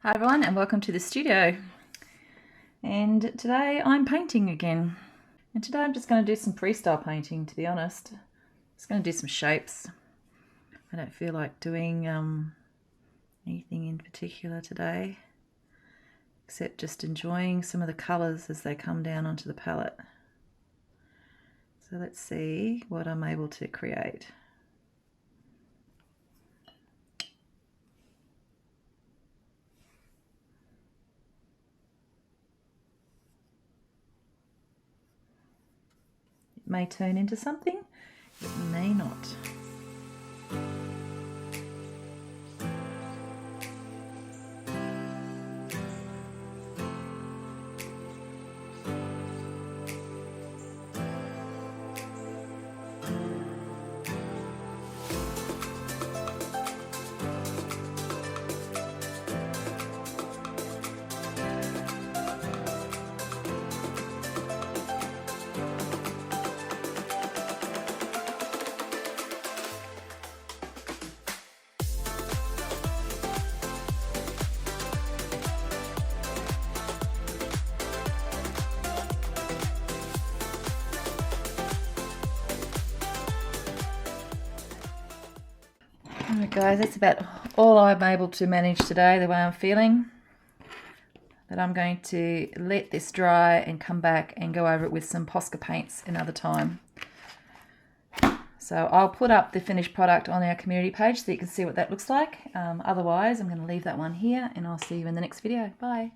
Hi everyone and welcome to the studio. And today I'm painting again. And today I'm just going to do some freestyle painting, to be honest. Just going to do some shapes. I don't feel like doing anything in particular today, except just enjoying some of the colours as they come down onto the palette. So let's see what I'm able to create. It may turn into something, it may not. Alright guys, that's about all I'm able to manage today, the way I'm feeling. But I'm going to let this dry and come back and go over it with some Posca paints another time. So I'll put up the finished product on our community page so you can see what that looks like. Otherwise, I'm going to leave that one here and I'll see you in the next video. Bye.